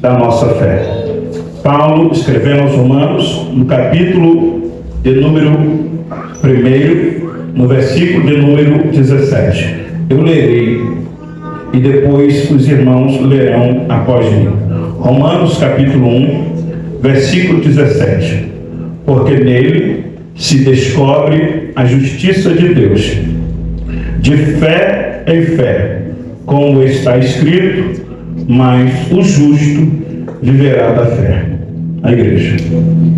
da nossa fé. Paulo, escrevendo aos Romanos, no capítulo de número 1, no versículo de número 17. Eu lerei e depois os irmãos lerão após mim. Romanos capítulo 1, versículo 17. Porque nele se descobre a justiça de Deus, de fé em fé, como está escrito, mas o justo viverá da fé. A igreja.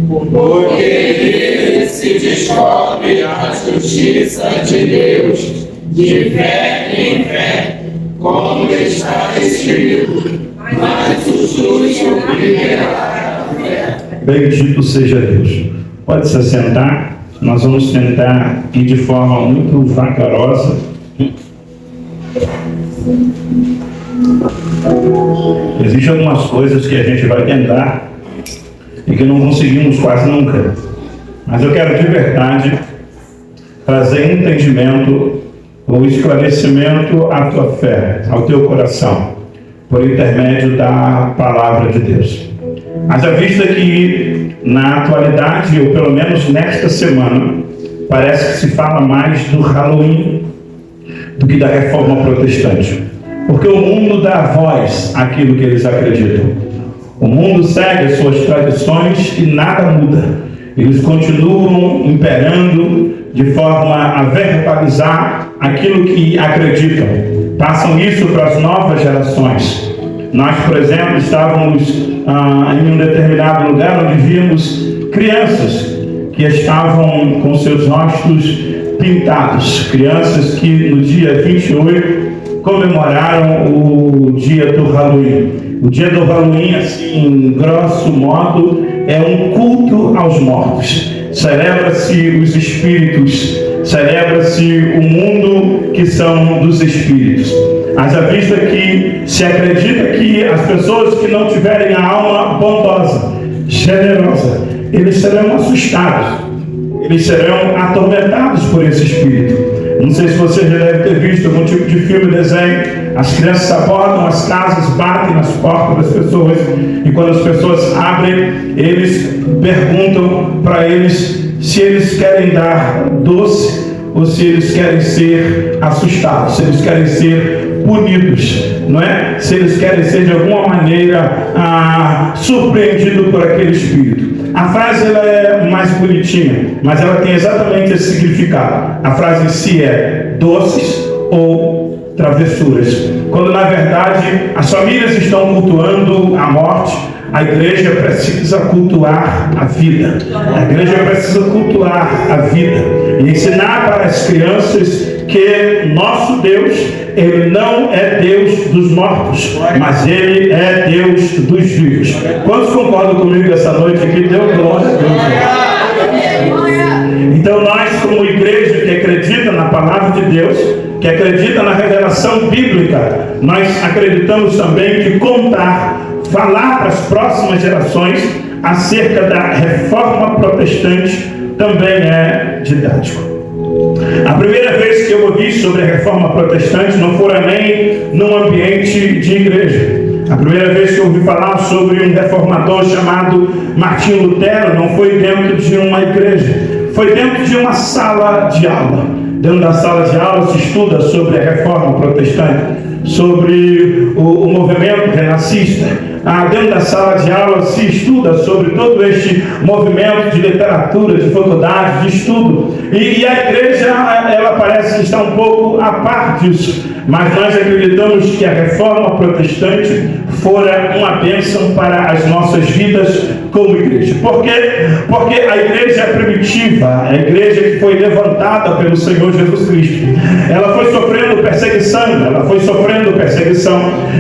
Porque nele se descobre a justiça de Deus, de fé em fé, como está escrito, mas o justo viverá da fé. Bendito seja Deus. Pode se assentar. Nós vamos tentar ir de forma muito vagarosa. Existem algumas coisas que a gente vai tentar e que não conseguimos quase nunca. Mas eu quero de verdade trazer entendimento ou esclarecimento à tua fé, ao teu coração, por intermédio da palavra de Deus. Haja vista que na atualidade, ou pelo menos nesta semana, parece que se fala mais do Halloween do que da reforma protestante. Porque o mundo dá voz àquilo que eles acreditam. O mundo segue as suas tradições e nada muda. Eles continuam imperando de forma a verbalizar aquilo que acreditam. Passam isso para as novas gerações. Nós, por exemplo, estávamos em um determinado lugar onde vimos crianças que estavam com seus rostos pintados. Crianças que no dia 28 comemoraram o dia do Halloween. O dia do Halloween, assim, em grosso modo, é um culto aos mortos. Celebra-se os espíritos, celebra-se o mundo que são dos espíritos. Haja vista que se acredita que as pessoas que não tiverem a alma bondosa, generosa, eles serão assustados, eles serão atormentados por esse espírito. Não sei se você já deve ter visto algum tipo de filme, desenho. As crianças abordam as casas, batem nas portas das pessoas, e quando as pessoas abrem, eles perguntam para eles se eles querem dar doce ou se eles querem ser assustados, se eles querem ser punidos, não é? Se eles querem ser de alguma maneira surpreendidos por aquele espírito. A frase ela é mais bonitinha, mas ela tem exatamente esse significado. A frase em si é doces ou travessuras. Quando na verdade as famílias estão cultuando a morte, a igreja precisa cultuar a vida. A igreja precisa cultuar a vida e ensinar para as crianças que nosso Deus, Ele não é Deus dos mortos, mas Ele é Deus dos vivos. Quantos concordam comigo essa noite aqui? Deu glória a Deus. Então nós, como igreja que acredita na palavra de Deus, que acredita na revelação bíblica, nós acreditamos também que falar para as próximas gerações acerca da reforma protestante também é didático. A primeira vez que eu ouvi sobre a reforma protestante não foi nem num ambiente de igreja. A primeira vez que eu ouvi falar sobre um reformador chamado Martinho Lutero não foi dentro de uma igreja, foi dentro de uma sala de aula. Dentro da sala de aula se estuda sobre a reforma protestante, sobre o movimento renascista. Dentro da sala de aula se estuda sobre todo este movimento de literatura, de faculdade, de estudo. E a igreja, ela parece estar um pouco a par disso. Mas nós acreditamos que a reforma protestante fora uma bênção para as nossas vidas como igreja. Por quê? Porque a igreja primitiva, a igreja que foi levantada pelo Senhor Jesus Cristo, ela foi sofrendo perseguição.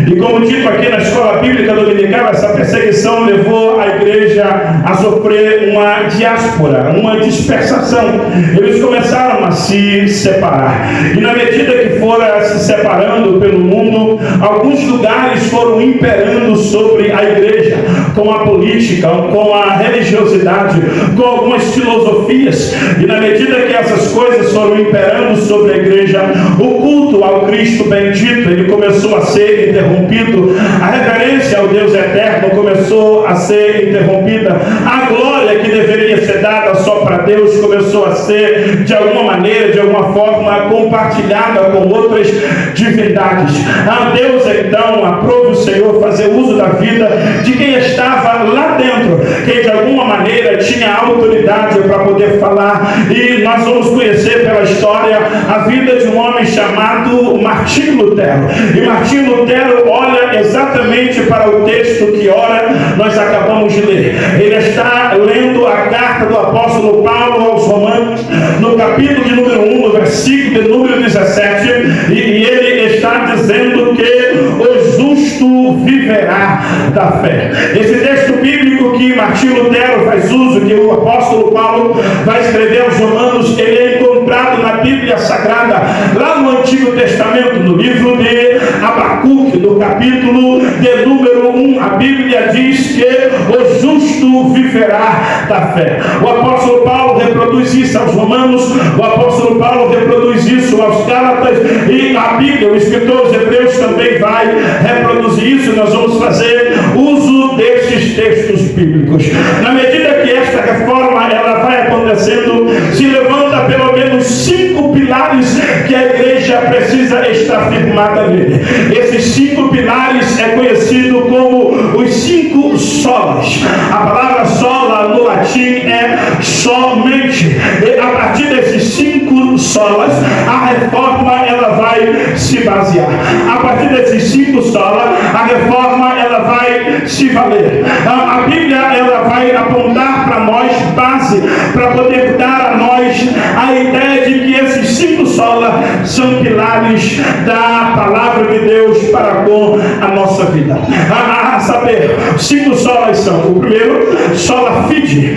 E como dito aqui na escola bíblica dominical, essa perseguição levou a igreja a sofrer uma diáspora, uma dispersação. Eles começaram a se separar. E na medida que foram se separando pelo mundo, alguns lugares foram imperando sobre a igreja, com a política, com a religiosidade, com algumas filosofias. E na medida que essas coisas foram imperando sobre a igreja, o culto ao Cristo bendito, ele começou a ser interrompido. A reverência ao Deus eterno começou a ser interrompida. A glória que deveria ser dada só para Deus começou a ser, de alguma maneira, de alguma forma, compartilhada com outras divindades. A Deus, então, aprove o Senhor fazer uso da vida de quem estava lá dentro, quem de alguma maneira tinha autoridade para poder falar. E nós vamos conhecer pela história a vida de um homem chamado Martinho Lutero. E Martinho Lutero olha exatamente para o texto que ora nós acabamos de ler. Ele está lendo a carta do apóstolo Paulo aos Romanos, no capítulo de número 1, no versículo de número 17, e ele está dizendo que o justo viverá da fé. Esse texto bíblico que Martinho Lutero faz uso, que o apóstolo Paulo vai escrever aos Romanos, ele é encontrado na Bíblia Sagrada, lá no Antigo Testamento, no livro de Abacuque, no capítulo de número 1, a Bíblia diz que o justo viverá da fé. O apóstolo Paulo reproduz isso aos Romanos, o apóstolo Paulo reproduz isso aos Gálatas, e a Bíblia, o escritor aos Hebreus também vai reproduzir isso. Nós vamos fazer uso desses textos bíblicos. Na medida que esta reforma ela vai acontecendo, se levanta pelo menos 5 pilares que a igreja precisa estar firmada nele. Esses 5 pilares é conhecido como os 5 solas. A palavra sola no latim é somente. E a partir desses 5 solas, a reforma ela vai se basear. A partir desses 5 solas, a reforma ela vai se valer. A Bíblia ela vai apontar para nós base, para poder dar a nós a ideia de que esses 5 solas são pilares da palavra de Deus para com a nossa vida. A saber, 5 solas são: o primeiro, sola fide,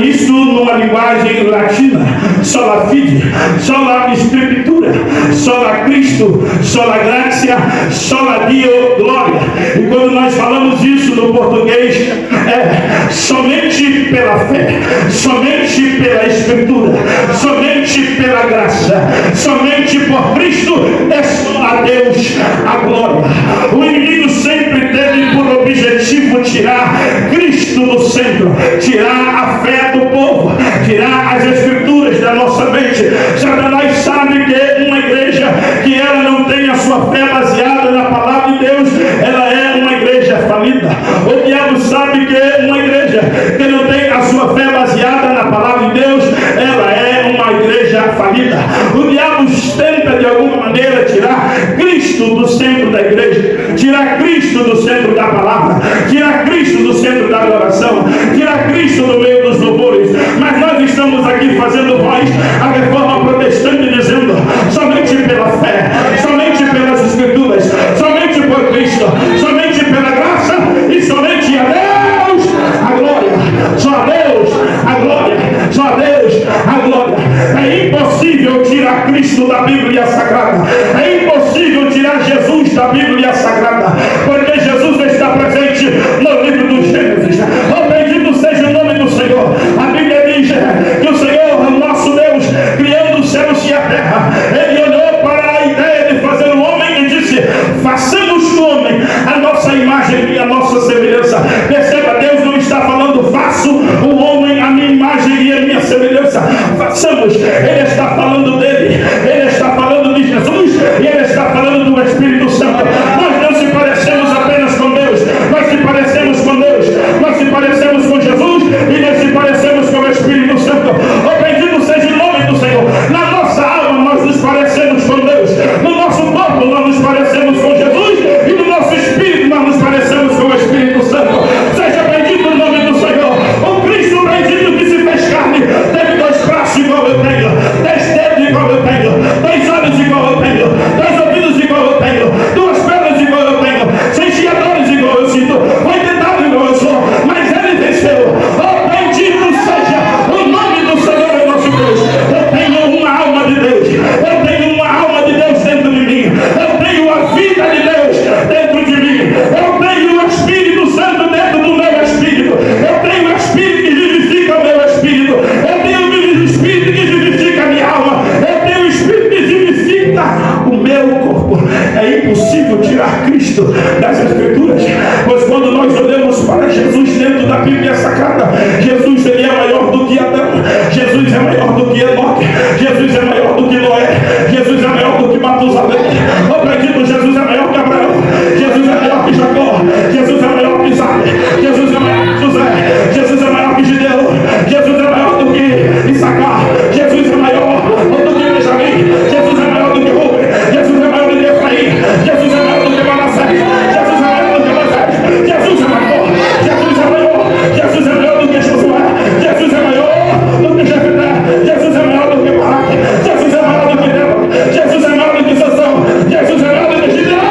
isso numa linguagem latina, sola fide, sola escritura, sola Cristo, sola gratia, sola Dio glória. E quando nós falamos isso no português, é somente pela fé, somente pela escritura, somente pela graça, somente por Cristo é só a Deus a glória. O inimigo sempre teve por objetivo tirar Cristo do centro, tirar a fé do povo, tirar as escrituras da nossa mente. Satanás sabe que uma igreja que ela não tem a sua fé baseada na palavra de Deus, ela é uma igreja falida. O diabo sabe que uma igreja que não tem a sua fé baseada na palavra de Deus, ela é uma igreja falida. O diabo tenta de alguma maneira tirar Cristo do centro da igreja, tirar Cristo do centro da palavra, tirar Cristo do centro da adoração, tirar Cristo do meio dos louvores. Mas nós estamos aqui fazendo voz a reforma protestante, dizendo somente pela fé, somente pelas escrituras, somente por Cristo, somente pela graça e somente a Deus a glória. Só a Deus a glória, só a Deus a glória. É impossível tirar Cristo da Bíblia Sagrada, é impossível tirar Jesus da Bíblia Sagrada, porque Jesus está presente no livro do Gênesis. Oh, bendito seja o nome do Senhor. A Bíblia diz que o Senhor, nosso Deus, criando os céus e a terra, ele olhou para a ideia de fazer o homem e disse: façamos o homem a nossa imagem e a nossa semelhança. Perceba, Deus não está falando faço o homem a minha imagem e a minha semelhança. Façamos. Ele está falando dele, ele está falando de Jesus e ele está falando do Espírito Santo. Nós não se parecemos impossível tirar Cristo das Escrituras, pois quando nós olhamos para Jesus dentro da Bíblia Sagrada, Jesus ele é maior do que Adão, Jesus é maior do que Enoque, Jesus é maior do que Noé, Jesus é maior do que Matusalém. Oh, bendito, Jesus é maior que Abraão, Jesus é maior que Jacó, Jesus é maior que Isaac, Jesus é maior que José, Jesus é maior que Gideão, Jesus é maior do que Issacar, Jesus é maior do que Benjamim, Jesus é maior do que Rubem, Jesus é maior do que Efraim, Jesus é maior do que Manassés, Jesus é maior do que Moisés, Jesus é maior, Jesus é maior, Jesus é maior do que Josué, Jesus é maior do que Jefté, Jesus é maior do que Baraque, Jesus é maior do que Débora, Jesus é maior do que Sansão, Jesus é maior do que Gideão,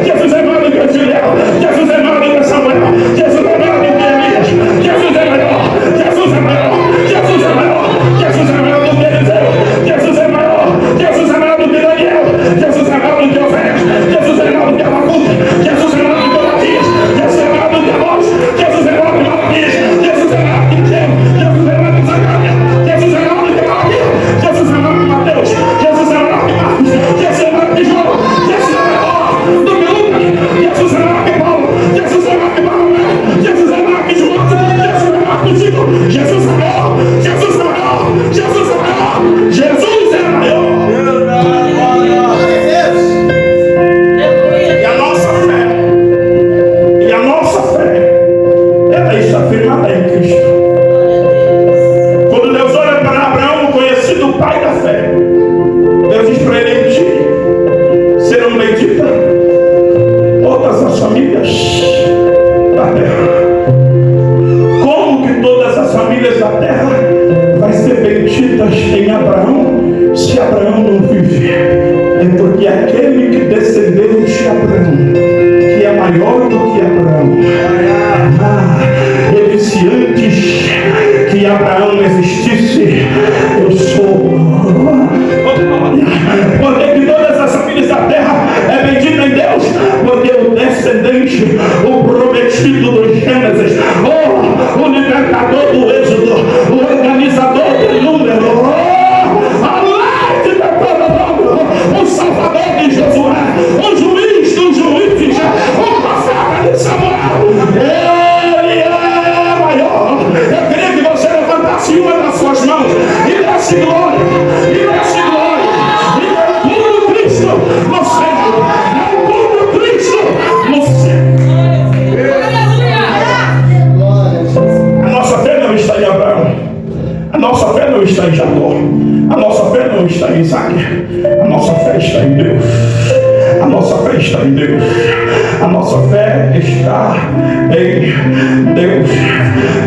Jesus é maior do que Gileão, Jesus é maior do que Samuel, Jesus é maior do que Elias, Jesus é maior, Jesus é maior, Jesus é maior, Jesus é maior do que Eliseu, Jesus é maior, Jesus é maior do que Daniel, Jesus é maior do que Oséias, Jesus é maior do que Abacuque, Jesus é maior do que Matias, Jesus é maior do que Amós, Jesus é maior do que Malaquias, Jesus é maior do que Geu, Jesus é maior do que Zacarias, Jesus é maior do que Malaquias, Jesus é maior do que Mateus, Jesus é maior do que Marcos, Jesus é maior do que João, Jesus é maior do que Lucas, Jesus é maior que Paulo, Jesus é maior que Barnabé, Jesus é maior que João, Jesus é maior que Chico, Jesus é maior, Jesus é maior, Jesus é maior, Jesus é maior. E a nossa fé, ela está firmada em Cristo. Quando Deus olha para Abraão, conhecido pai da fé, Deus diz para ele: em ti serão benditas todas as famílias da terra. Como que todas as famílias da terra vai ser benditas em Abraão, se Abraão não vive? É porque aquele que descendeu de Abraão, que é maior do que Abraão, ele disse: antes que Abraão existisse, eu sou. Porque que todas as famílias da terra é bendita em Deus, porque o descendente, o prometido do Gênesis, o libertador do Êxodo, o organizador do número, a lei da prova, o salvador de Josué, o juiz dos juízes, o profeta de Samuel, ele é maior. Eu queria que você levantasse uma das suas mãos e desse glória, e desse glória, e mergulhe Cristo no centro, mergulhe Cristo no centro. A nossa fé não está em Abraão, a nossa fé não está em Jacó, a nossa fé não está em Isaac, a nossa fé está em Deus. A nossa fé está em Deus. A nossa fé está em Deus.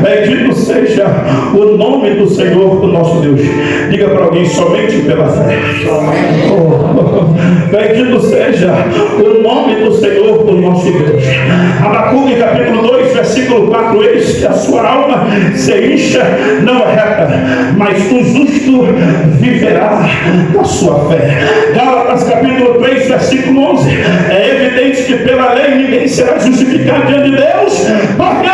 Bendito seja o nome do Senhor, do nosso Deus. Diga para alguém: somente pela fé. Bendito seja o nome do Senhor, do nosso Deus. Abacuque capítulo 2, versículo 4: eis que a sua alma se incha, não é reta, mas o justo viverá da sua fé. Gálatas capítulo 3, versículo 11: é evidente que pela lei ninguém será justificado diante de Deus, porque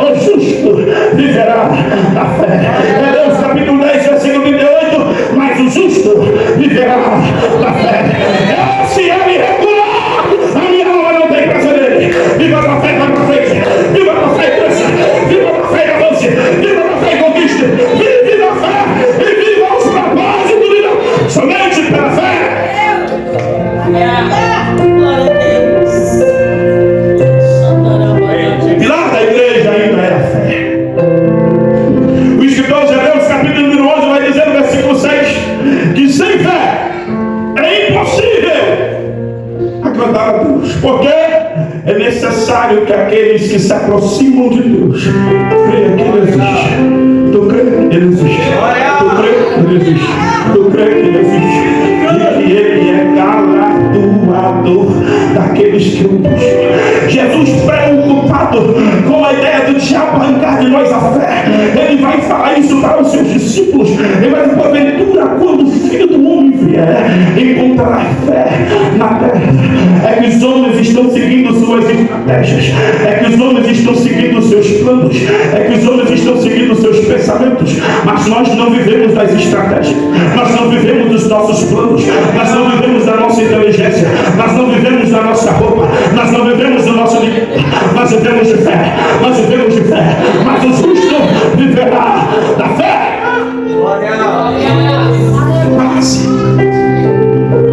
o justo viverá da fé. Hebreus capítulo 10, versículo 38: mas o justo viverá da fé. Se ele recuar, a minha alma não tem prazer nele. Viva da fé, vai para frente. Viva da fé, cresça. Viva da fé, avance. Viva da fé, conquiste. Vive da fé e viva os propósitos de Deus. Somente pela fé. Glória a Deus. O pilar da igreja ainda é a fé. O escritor de Hebreus capítulo número 11 vai dizer no versículo 6 que sem fé é impossível agradar a Deus, porque é necessário que aqueles que se aproximam de Deus creiam que Ele existe. Tu crê que Ele existe? Tu crê que Ele existe? Tu crê que Ele existe? E que Ele é galardoador daqueles que o buscam. Jesus, preocupado com a ideia do diabo arrancar de nós a fé, Ele vai falar isso para os seus discípulos. Ele vai dizer: porventura, quando o Filho do Homem vier, encontrará fé na terra. É que os homens estão seguindo suas estratégias, é que os homens estão seguindo seus planos, é que os homens estão seguindo seus pensamentos, mas nós não vivemos das estratégias, nós não vivemos dos nossos planos, nós não vivemos da nossa inteligência, nós não vivemos da nossa roupa, nós não vivemos do nosso dinheiro, nós vivemos de fé, nós vivemos de fé, mas o justo viverá da fé.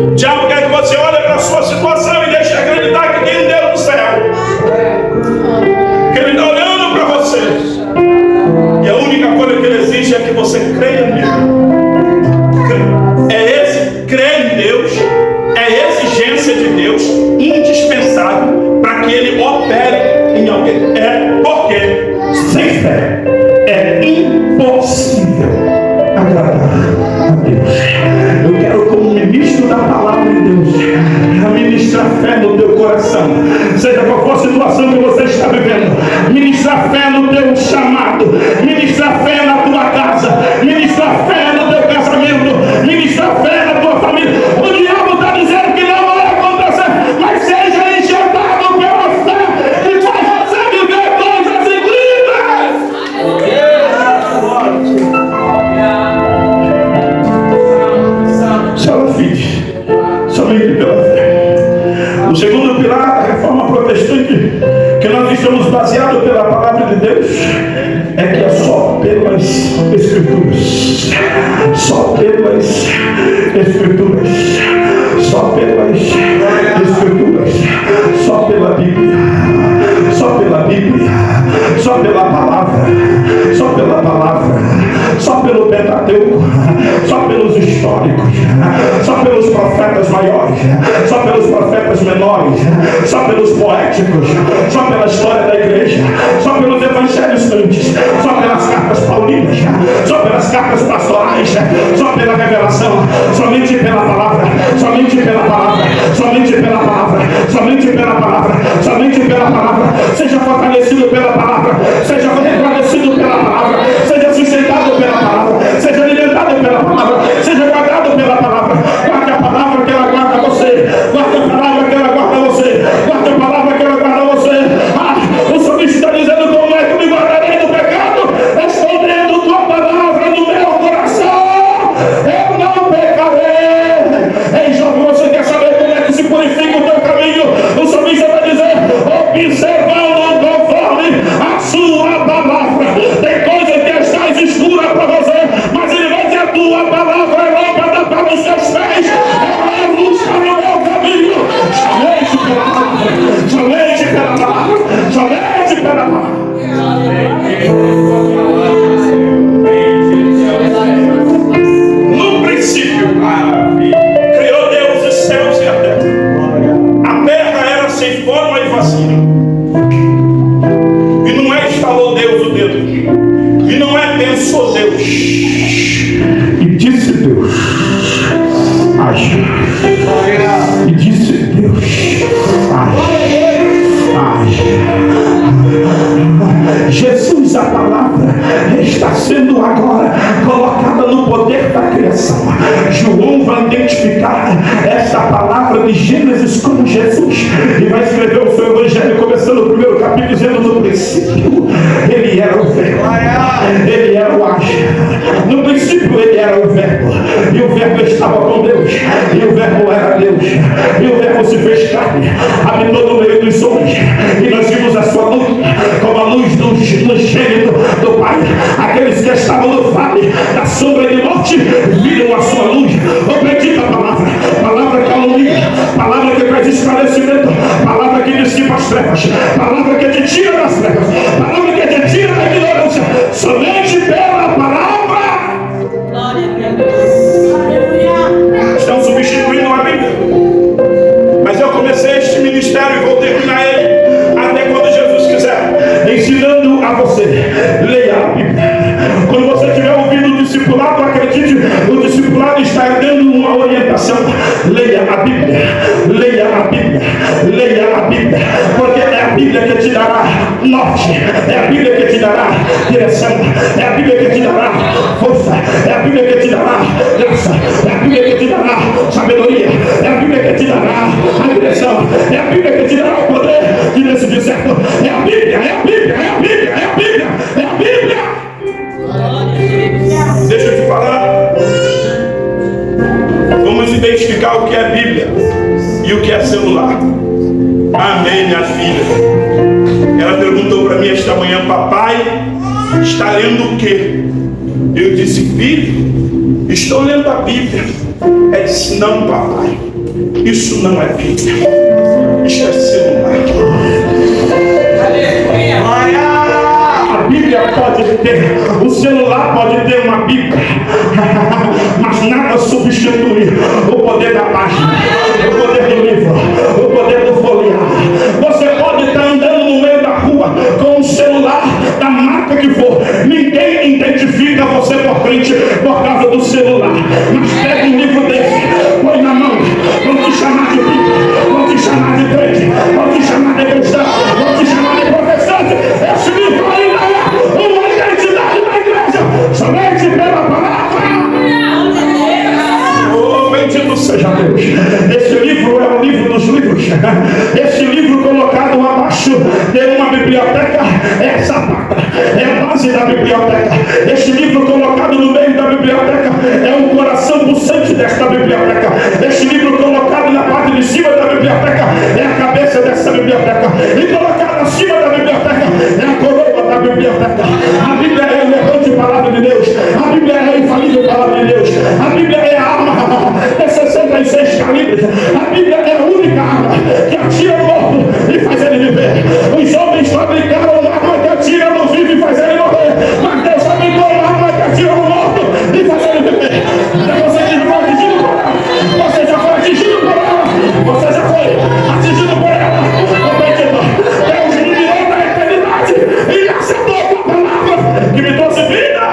O diabo quer que você olhe para a sua situação e deixe acreditar que tem um Deus no céu, que Ele está olhando para você, e a única coisa que Ele exige é que você creia nele. Crer em Deus é exigência de Deus indispensável para que Ele opere em alguém. Porque sem fé é impossível agradar a Deus. Eu quero, como ministro da palavra de Deus, ministrar fé no teu coração, seja qual for a situação que você está vivendo. Ministrar fé no teu chamado, ministrar fé na tua casa, ministrar fé no teu casamento, ministrar fé na tua família. O diabo está dizendo que não vai acontecer, mas seja enxertado pela fé e faz você viver coisas incríveis. Só filho, somente pela fé. O segundo pilar da reforma protestante, que nós estamos baseados pela palavra de Deus, é que é só pelas Escrituras, só pelas Escrituras, só pelas Escrituras, só pela Bíblia, só pela Bíblia, só pela palavra, só pela palavra, só pelo Pentateuco, só pelos históricos, só pelos profetas maiores, só pelos profetas menores, só pelos poéticos, só pela história da igreja, só pelos evangelhos antes, só pelas cartas paulinas, só pelas cartas pastorais, só pela revelação, somente pela palavra, somente pela palavra, somente pela palavra, somente pela palavra, somente pela palavra. Seja fortalecido pela palavra, seja fortalecido pela palavra, seja sustentado pela palavra, seja alimentado pela palavra, seja guardado pela palavra. Guarde a palavra que ela guarda você, guarde a palavra que ela guarda você, guarde a palavra que ela guarda você. O salmista está dizendo: como é que me guardarei do pecado? Escondendo tua palavra no meu coração, eu não pecarei. Ei, jovem, você quer saber como é que se purifica o teu caminho? O salmista vai dizer: observando conforme a sua palavra. Tem coisa que está escura para você, mas ele vai dizer: a tua palavra é lâmpada para os seus pés, é luz para o meu caminho. Somente pela palavra, somente pela palavra, somente pela palavra. No princípio, criou Deus os céus e a terra. A terra era sem forma e vazia. E não é instalou Deus o dedo. E não é pensou Deus. E disse Deus: haja. E disse Deus: haja. Jesus, a palavra, está sendo agora colocada no poder da criação. João vai identificar esta palavra de Gênesis como Jesus e vai escrever o seu evangelho começando o primeiro capítulo dizendo: no princípio ele era o verbo, ele era o haja. No princípio ele era o verbo, e o verbo estava com Deus, e o verbo era Deus, e o verbo se fez carne, habitou no meio dos homens, e nós vimos a sua luz como a luz do unigênito do Pai. Aqueles que estavam no vale da sombra de morte viram a sua luz. Acredita a palavra, palavra que alumbra, palavra que traz esclarecimento, palavra que dissipa as trevas, palavra que te tira das trevas, palavra que te tira da ignorância. Somente pela palavra. Estão substituindo a Bíblia, mas eu comecei este ministério e vou terminar ele até quando Jesus quiser, ensinando a você: leia a Bíblia. Quando você estiver ouvindo o discipulado, acredite, o discipulado está dando uma orientação. Leia a Bíblia, leia a Bíblia, leia a Bíblia, porque é a Bíblia que te dará norte, é a Bíblia que te dará direção, é a Bíblia que te dará força, é a Bíblia que te dará graça, é a Bíblia que te dará sabedoria, é a Bíblia que te dará a direção, é a Bíblia que te dará o poder de decidir certo. É a Bíblia, é a Bíblia, é a Bíblia, é a Bíblia, é a Bíblia. Deixa eu te falar. Vamos identificar o que é Bíblia e o que é celular. Amém, minha filha. Ela perguntou para mim esta manhã: papai, está lendo o quê? Eu disse: filho, estou lendo a Bíblia. Ela disse: não, papai, isso não é Bíblia, isso é celular. A Bíblia pode ter, o celular pode ter uma Bíblia, mas nada substitui o poder da página, o poder do livro, o poder do folhear. Você pode estar andando no meio da rua com um celular da marca que for, ninguém identifica você por frente por causa do celular, mas pega um livro desse, põe na mão, vão te chamar de Bíblia, vão te chamar de crente, vão te chamar de cristão, vão te chamar de protestante. Esse livro ainda é uma identidade da igreja, somente pela palavra. Oh, bendito seja Deus. Esse livro é o livro dos livros. Esse livro colocado abaixo de uma biblioteca é essa pata, é a base da biblioteca. Este livro colocado no meio da biblioteca é o coração pulsante desta biblioteca. Este livro colocado na parte de cima da biblioteca é a cabeça dessa biblioteca. E colocado acima da biblioteca é a coroa da biblioteca. A Bíblia é a inerrante palavra de Deus. A Bíblia é a infalível palavra de Deus. A Bíblia é a arma de 66 calibres. A Bíblia é a única arma que atira o morto e faz ele viver. Os homens fabricaram uma arma que atira no vivo e faz ele morrer, mas Deus fabricou uma arma que atira no morto e faz ele viver. Você já foi atingido por ela. Você já foi atingido por ela. Você já foi atingido por ela. Deus me tirou da eternidade e acertou com a palavra que me trouxe vida.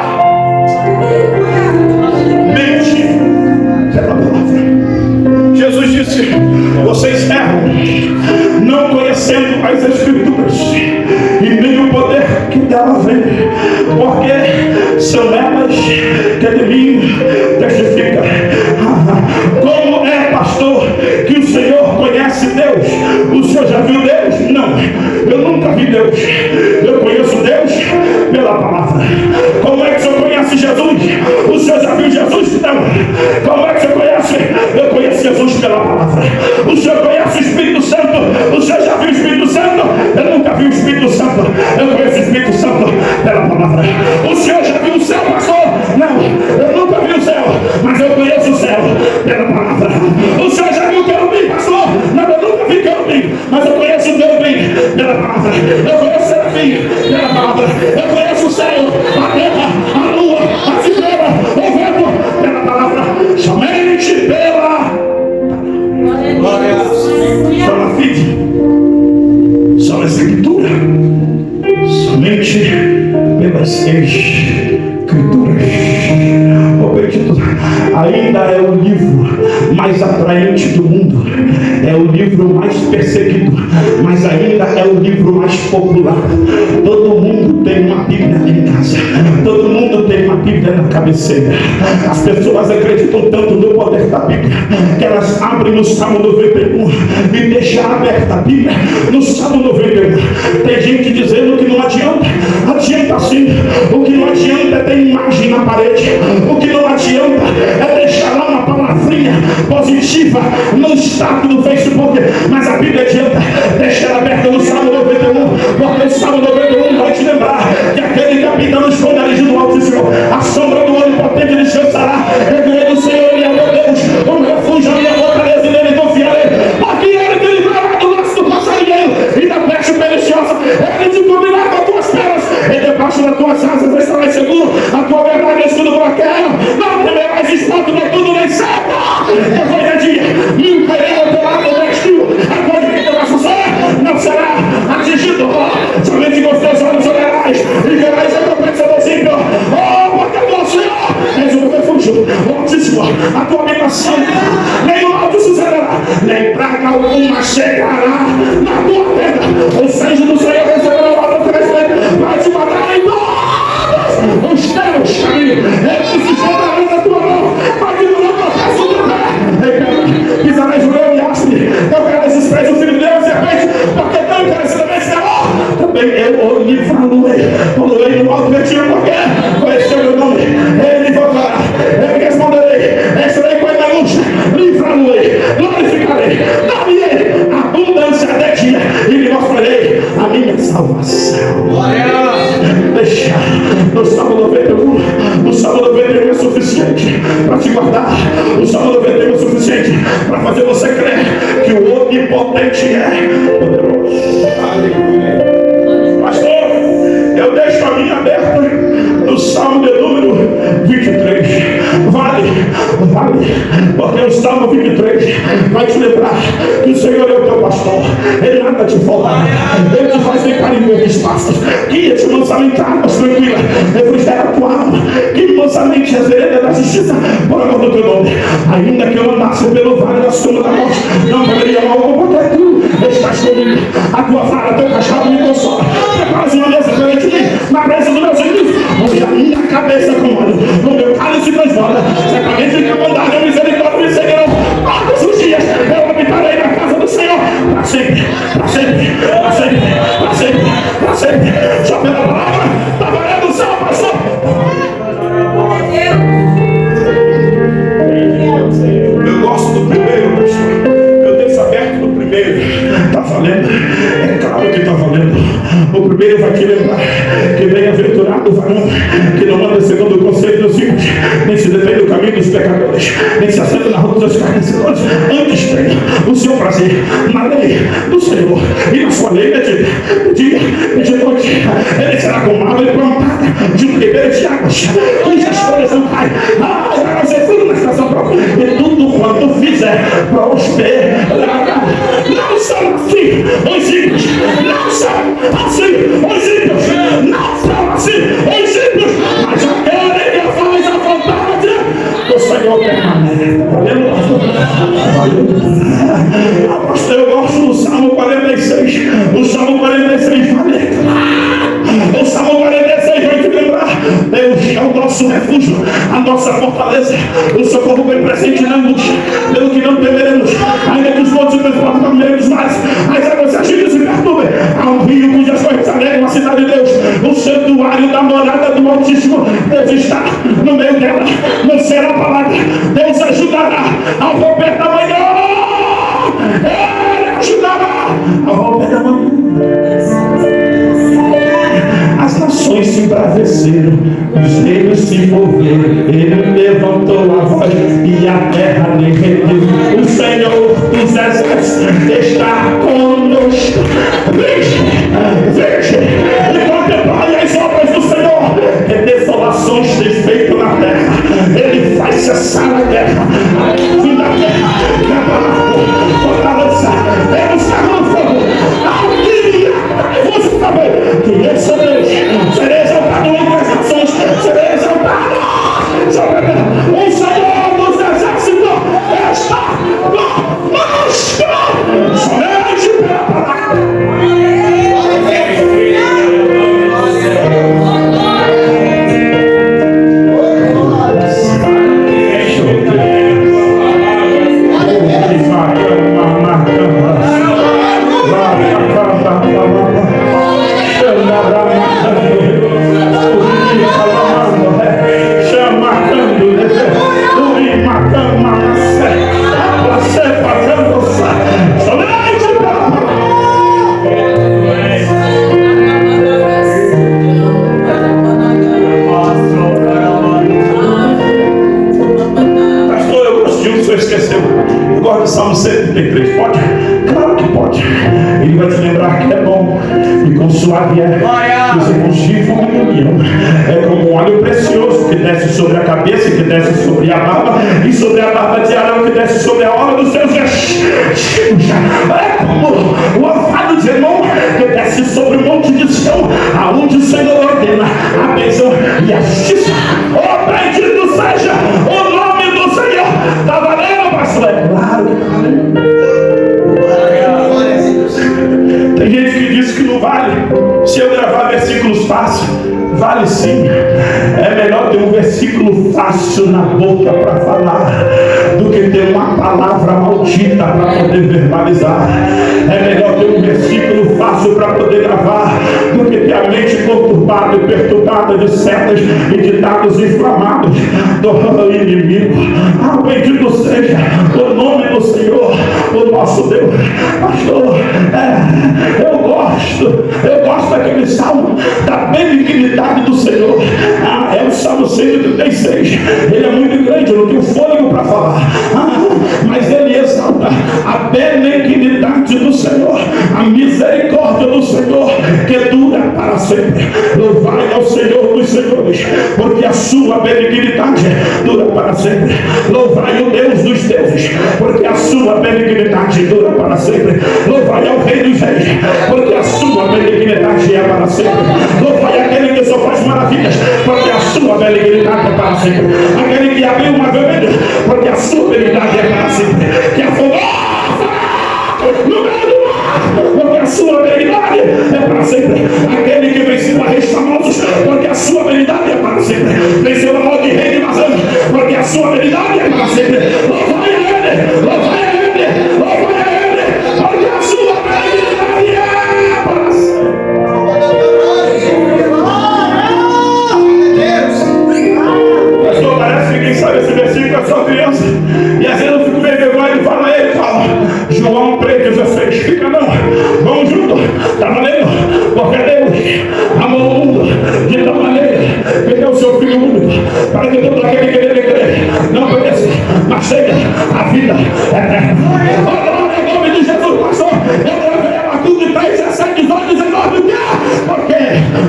Mente pela palavra. Jesus disse: vocês erram, não conhecendo as Escrituras e nem o poder que dela vem, porque são elas que de mim testificam. Como é, pastor, que o Senhor conhece Deus? O Senhor já viu Deus? Não, eu nunca vi Deus. Eu conheço Deus pela palavra. Como é que o Senhor conhece Jesus? O Senhor já viu Jesus? Não. Como é que o Senhor conhece? Eu conheço Jesus pela palavra. O Senhor conhece o Espírito Santo? O Senhor já viu o Espírito Santo? Eu nunca vi o Espírito Santo. Eu conheço o Espírito Santo pela palavra. O Senhor já viu o céu, pastor? Não, eu nunca vi o céu, mas eu conheço o céu pela palavra. O Senhor já viu o querubim, pastor? Não, eu nunca vi querubim, mas eu conheço o querubim pela palavra. Eu conheço o serafim pela palavra. Eu conheço o céu, a terra, a lua, a estrela, o vento pela palavra. Somente pela glória. Só na fide, só na escritura, somente pelas escrituras. Oh, bendito, ainda é o livro mais atraente do mundo, é o livro mais perseguido, mas ainda é o livro mais popular. Todo mundo tem uma Bíblia em casa, todo mundo tem uma Bíblia na cabeceira. As pessoas acreditam tanto no poder da Bíblia que elas abrem no Salmo 91 e deixam aberta a Bíblia no Salmo 91. Tem gente dizendo que não adianta. Adianta sim. O que não adianta é ter imagem na parede. O que não adianta é deixar lá uma palavrinha positiva no status do Facebook. Mas a Bíblia adianta. Deixa ela aberta no Salmo 91, porque o Salmo 91 vai te lembrar que aquele que habita no esconderijo do Altíssimo, a sombra do Onipotente descansará. Reverendo do Senhor e é meu Deus, um refúgio, a minha fortaleza, e nele confiarei. Porque ele te livrará do laço do passarinheiro e da peste perniciosa. Ele te cobrirá com as tuas pernas, e debaixo das tuas asas estarás seguro. A tua verdade é escudo bloqueio. Não temerás espanto noturno nem seta. Depois de dia, mil cairão ao teu lado, 10 mil. A tua direita vai suceder, não será atingido. Somente você vale, porque o Salmo 23 vai te lembrar que o Senhor é o teu pastor, Ele nada te faltará, Ele te faz deitar em verdes pastos, guia-te mansamente a águas tranquilas, refrigera a tua alma, que mansamente as veredas da justiça, por amor do teu nome. Ainda que eu andasse pelo vale da sombra da morte, não temeria mal algum, porque tu estás comigo, a tua vara, teu cajado me consola. Preparas uma mesa perante mim, na presença dos meus inimigos, onde a minha cabeça comanda, no meu cálice transborda, certamente que a bondade e a misericórdia me seguirão todos os dias. Eu habitarei na casa do Senhor para sempre, para sempre, para sempre, para sempre, para sempre. Só pela palavra da glória do céu, pastor. Eu gosto do primeiro, pastor. Eu tenho aberto no primeiro. Está valendo? É claro que está valendo. O primeiro vai te lembrar que bem-aventurado o varão que não anda segundo o conselho dos ímpios, nem se detém no caminho dos pecadores, nem se assenta na rua dos escarnecedores. Antes tem o seu prazer na lei do Senhor, e na sua lei de dia e de noite. Ele será como árvore plantada de um ribeiro de águas, cujas folhas não caem. Vai ser tudo na estação própria, e tudo quanto fizer prosperará. Não são assim os ímpios, não são assim os ímpios, não são assim os ímpios, mas aquele que faz a vontade do Senhor permanece. Valeu, pastor, eu gosto do Salmo 46. O Salmo 46 vale. O Salmo 46 vai te lembrar: Deus é o nosso refúgio, a nossa fortaleza, o socorro bem presente na angústia, pelo que não temeremos, ainda que os montes transportem no meio dos mares, as águas se agitem e se perturbem. Há um rio cujas correntes alegram a cidade de Deus, o santuário da morada do Altíssimo. Deus está no meio dela, não será abalada. Deus ajudará ao romper da manhã. Ele ajudará ao romper da manhã. As nações se embraveceram, os reinos se moveram, ele levantou a voz e a terra derreteu. O Senhor dos exércitos está conosco. Veja, e contemplai as obras do Senhor, que desolações tem feito na terra. Ele faz cessar a guerra, a fim da guerra, quebra fortaleza, Deus está no fogo, você sabe que eu sou Deus, serei exaltado entre as nações, serei exaltado sobre o Senhor dos exércitos está conosco, somente pela palavra. Salmo 133, pode? Claro que pode. Ele vai te lembrar que é bom e com suave é que os regozijam em união. É como um óleo precioso que desce sobre a cabeça, que desce sobre a barba, e sobre a barba de Arão, que desce sobre a orla dos seus vestidos. É como o orvalho de Hermon, que desce sobre o monte de Sião, aonde o Senhor ordena a bênção e a justiça. Oh, bendito seja o nome do Senhor. Está valendo, pastor? É claro que está valendo. Tem gente que diz que não vale. Se eu gravar versículos fáceis, vale sim. É melhor ter um versículo fácil na boca para falar do que ter uma palavra maldita para poder verbalizar. É melhor ter um versículo fácil para poder gravar do que ter a mente conturbada e perturbada de setas e de dados inflamados do inimigo. Ah, bendito seja o nome do Senhor, o nosso Deus. Pastor, eu gosto daquele salmo da benignidade do Senhor. Ah, é o Salmo 136. Ele é muito grande, eu não tenho fôlego para falar. Mas ele exalta a benignidade do Senhor, a misericórdia do Senhor, que dura para sempre. Louvai ao Senhor dos senhores, porque a sua benignidade dura para sempre. Louvai o Deus dos deuses, porque a sua benignidade dura para sempre. Louvai ao Rei dos reis, porque a sua benignidade é para sempre. Louvai aquele que só faz maravilhas, porque a sua benignidade é para sempre. Aquele que abriu uma vermelha, porque a sua benignidade é para sempre. Que afogou no meio do mar, porque a sua benignidade é para sempre. Aquele que venceu a reis famosos, porque a sua benignidade é para sempre. Venceu a morte de rei de Mazã, porque a sua benignidade é para sempre. Louvai a ele, louvai a ele, louvai a ele, porque a sua benignidade é para sempre. Pastor, parece que quem sabe esse versículo é só criança. E às vezes eu fico meio vergonha de falar a ele, fala João 3,16, fica não, vamos junto, tá valendo, porque Deus amou o mundo de tal maneira que deu o seu Filho único, para que todo aquele que nele crê não pereça, mas tenha a vida eterna. Olha em nome de Jesus, pastor, eu levei a Abacuque 3,17, 18, 19, porque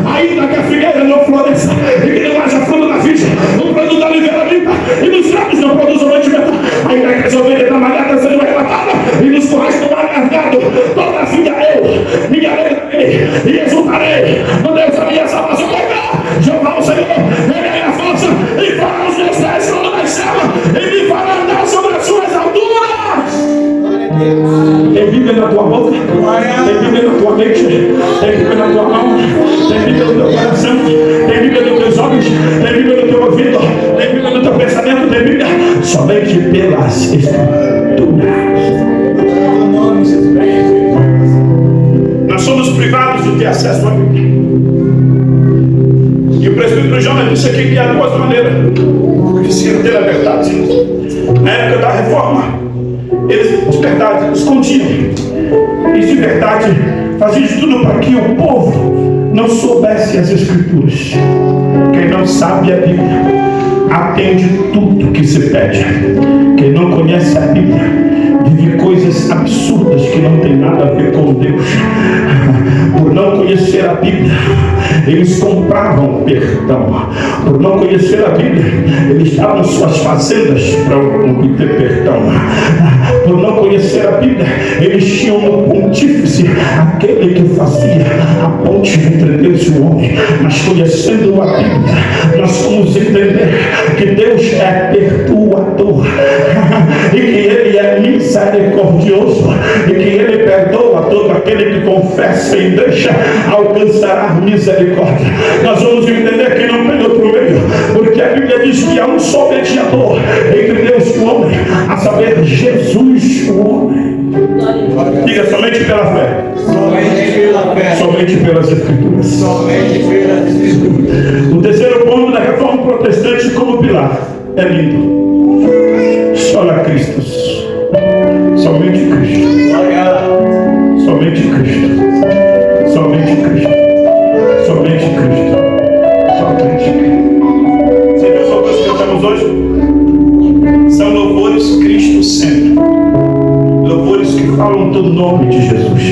ainda que a figueira não floresça e que não haja fruto na vide, o produto da oliveira limpa e nos campos não produz mantimento, ainda que as ovelhas da malhada sejam arrebatadas e nos currais do mar largado, todavia eu me alegrarei e exultarei no Deus da minha salvação. Jeová o Senhor, ele é a força e fará os meus pés como na selva e me fará andar sobre as suas alturas. Tem Bíblia na tua boca, tem Bíblia na tua mente, tem Bíblia na tua mão, tem Bíblia no teu coração, tem Bíblia nos teus olhos, tem Bíblia no teu ouvido, tem Bíblia no teu pensamento, tem Bíblia somente pelas Escrituras. Nós somos privados de ter acesso à Bíblia. E o presbítero Jonas disse aqui que há duas maneiras de se ter a verdade. Na época da reforma, eles de verdade escondiam. E de verdade faziam de tudo para que o povo não soubesse as Escrituras. Quem não sabe a Bíblia atende tudo que se pede. Quem não conhece a Bíblia vive coisas absurdas que não tem nada a ver com Deus. Por não conhecer a Bíblia, eles compravam perdão. Por não conhecer a Bíblia, eles davam suas fazendas para obter perdão. Por não conhecer a Bíblia, eles tinham no pontífice aquele que fazia a ponte entre Deus e o homem. Mas conhecendo a Bíblia, nós vamos entender que Deus é perdoador e que Ele é misericordioso e que Ele perdoa todo aquele que confessa e deixa alcançar misericórdia. Nós vamos entender que não tem outro meio, porque a Bíblia diz que há um só mediador entre Deus e o homem, a saber, Jesus o homem. Diga, somente pela fé. Somente pela fé. Somente pelas Escrituras. Somente pelas Escrituras. O terceiro ponto da reforma protestante como pilar é lindo. Sola Cristo. Somente Cristo. Somente Cristo. Somente Cristo. Somente Cristo. Somente Cristo. Você viu só o que cantamos hoje? São louvores Cristo sempre. Louvores que falam do nome de Jesus.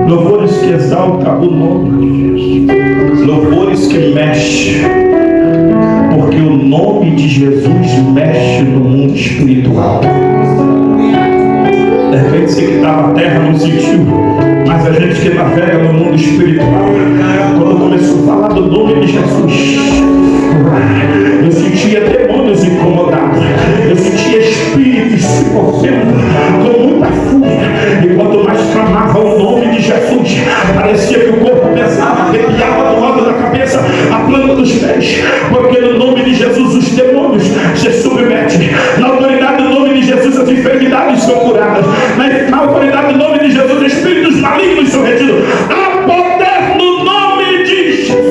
Louvores que exaltam o nome de Jesus. Louvores que mexem. Porque o nome de Jesus mexe no mundo espiritual. De repente você que está na terra não sentiu, mas a gente que navega no mundo espiritual, quando começou a falar do nome de Jesus, eu sentia demônios incomodados, eu sentia espíritos se movendo com muita fúria, e quanto mais clamava o nome de Jesus, parecia que o corpo pesava, arrepiava do alto da cabeça a planta dos pés, porque no nome de Jesus os demônios se submetem. Na autoridade do nome de Jesus as enfermidades são curadas. Na autoridade do nome de Jesus os espíritos malignos são retidos. Há poder no nome de Jesus.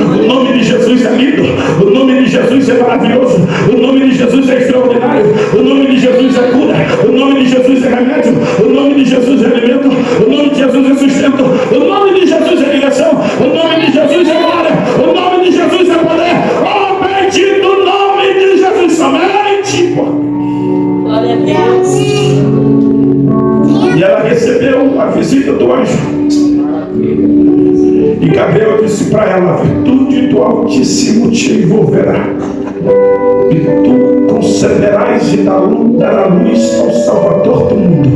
O nome de Jesus é lindo. O nome de Jesus é maravilhoso. O nome de Jesus é extraordinário. O nome de Jesus é cura. O nome de Jesus é remédio. O nome de Jesus é alimento. O nome de Jesus é sustento. O nome de Jesus é direção. O nome de Jesus é glória. O nome de Jesus é poder. Oh, bendito o nome de Jesus somente. Glória a Deus. E ela recebeu a visita do anjo. E Gabriel disse para ela: a virtude do Altíssimo te envolverá, e tu concederás e dará luz ao Salvador do mundo,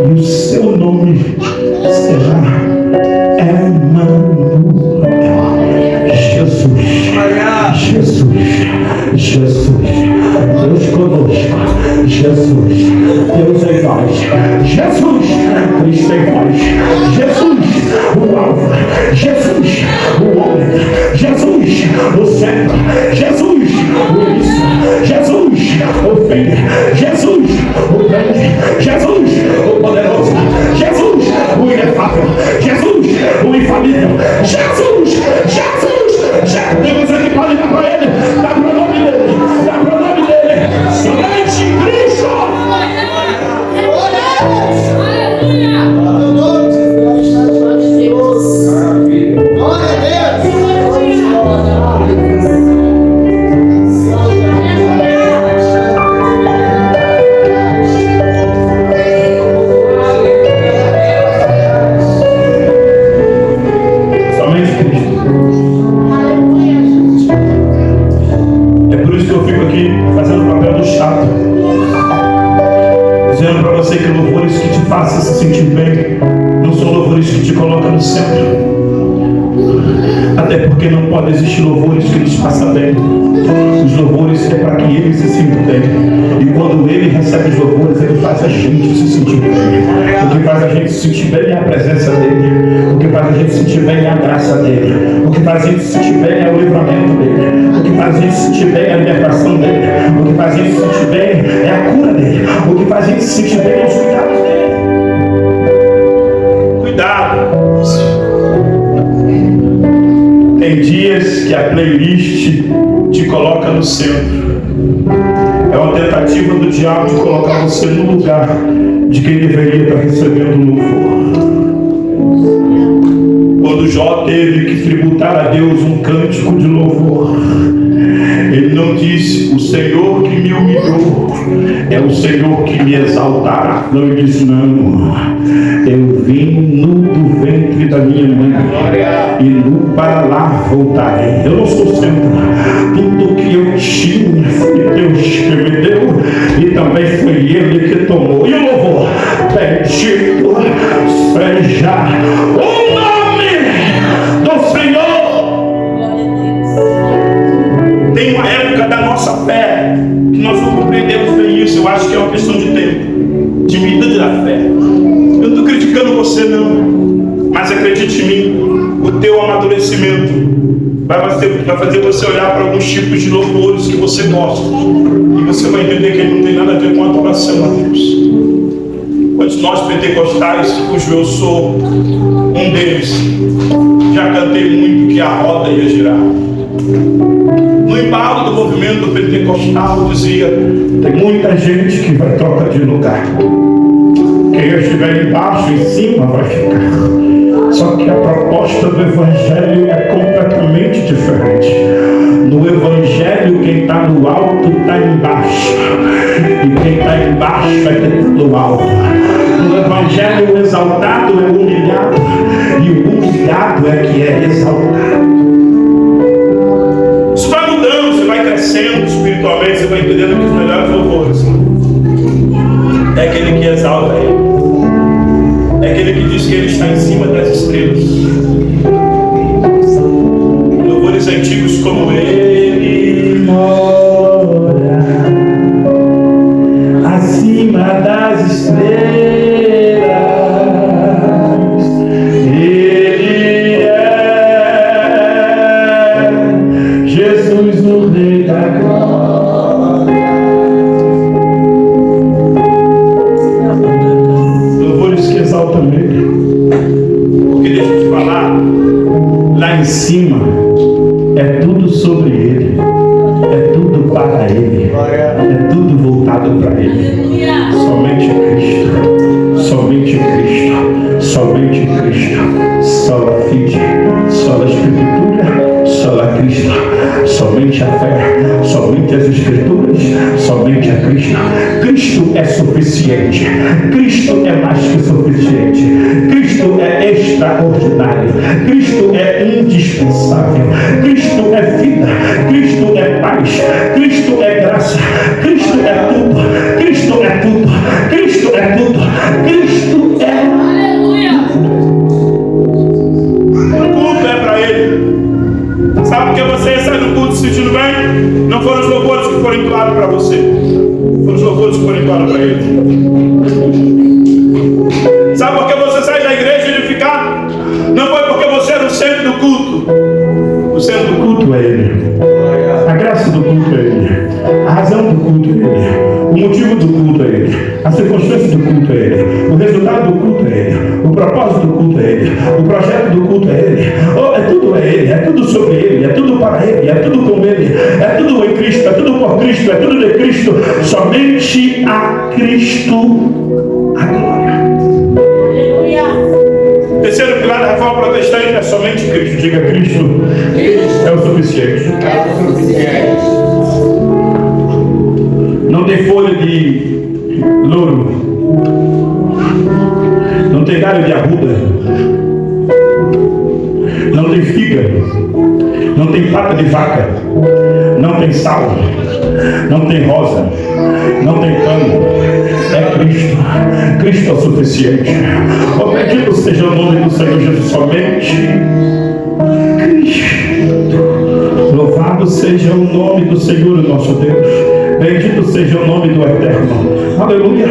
e o seu nome será Emmanuel. Jesus, Deus conosco, Jesus, Deus em nós, Jesus, Cristo em nós, Jesus, o alvo, Jesus, o homem, Jesus, o centro, Jesus, o início, Jesus, o fim, Jesus, o grande, Jesus, o poderoso, Jesus, o inefável, Jesus, o infalível, Jesus, Deus aqui pode dar para ele, dá para o nome dele, dá para o nome dele, somente Cristo. Faça se sentir bem, não são louvores que te colocam no centro, até porque não pode existir louvores que nos façam bem. Os louvores é para que ele se sinta bem, e quando ele recebe os louvores, ele faz a gente se sentir bem. O que faz a gente se sentir bem é a presença dele, o que faz a gente se sentir bem é a graça dele, o que faz a gente se sentir bem é o livramento dele, o que faz a gente se sentir bem é a libertação dele, o que faz a gente se sentir bem é a cura dele, o que faz a gente se sentir bem é os cuidados dele. Cuidado. Tem dias que a playlist te coloca no centro. É uma tentativa do diabo de colocar você no lugar de quem deveria estar recebendo louvor. Quando Jó teve que tributar a Deus um cântico de louvor, ele não disse: o Senhor que me humilhou é o Senhor que me exaltará. Não, ele disse: não, eu vim nu do ventre da minha mãe e nu para lá voltarei. Eu não sou centro. Tudo que eu tinha foi Deus que me deu, e também foi Ele que tomou. E o louvor: bendito seja o nome do Senhor. Tem uma época da nossa fé que nós não compreendemos bem isso. Eu acho que é uma questão de tempo, de medida da fé. Eu não estou criticando você não, mas acredite em mim, o teu amadurecimento vai fazer você olhar para alguns tipos de louvores que você gosta, e você vai entender que ele não tem nada a ver com a adoração a Deus. Quantos nós pentecostais, cujo eu sou um deles, já cantei muito que a roda ia girar. No embalo do movimento pentecostal dizia: tem muita gente que vai trocar de lugar. Quem estiver embaixo, em cima vai ficar. Só que a proposta do Evangelho é completamente diferente. No Evangelho, quem está no alto está embaixo, e quem está embaixo é que está no alto. No Evangelho, o exaltado é humilhado, e o humilhado é que é exaltado. Isso vai mudando, você vai crescendo espiritualmente, você vai entendendo que os melhores louvores é aquele que exalta ele, é aquele que diz que ele está em cima das estrelas. Louvores antigos como ele mora acima das estrelas, ele é Jesus, o Rei da Glória. Louvores que exaltam ele, porque deixa eu te falar, lá em cima é tudo sobre ele, é tudo para ele, é tudo voltado para ele. Somente Cristo, somente Cristo, somente Cristo. Sola fide, sola escritura, sola Cristo. Somente a fé, somente as escrituras, somente a Cristo. Cristo é suficiente, Cristo é mais que suficiente, Cristo é extraordinário, Cristo é indispensável, Cristo é vida, Cristo é paz, Cristo é graça, Não foram os louvores que foram entoados para você. Foram os louvores que foram entoados para Ele. Sabe por que você sai da igreja edificado? Não foi porque você era o centro do culto. O centro do culto é Ele. A graça do culto é Ele. A razão do culto é Ele. O motivo do culto é Ele. A circunstância do culto é Ele. O resultado do culto é Ele. O propósito do culto é Ele. O projeto do culto é Ele. Oh, é tudo Ele. É tudo sobre Ele. É tudo para Ele. É tudo com Ele. É tudo em Cristo. É tudo por Cristo. É tudo de Cristo. Somente a Cristo a glória. Terceiro pilar da reforma protestante é somente Cristo. Diga, Cristo é o suficiente. Não tem folha de louro. Não tem galho de arruda. Não tem fígado. Não tem pata de vaca. Não tem sal. Não tem rosa. Não tem pano. É Cristo. Cristo é o suficiente. Oh, bendito seja o nome do Senhor Jesus. Somente Cristo. Louvado seja o nome do Senhor nosso Deus. Bendito seja o nome do Eterno. Aleluia.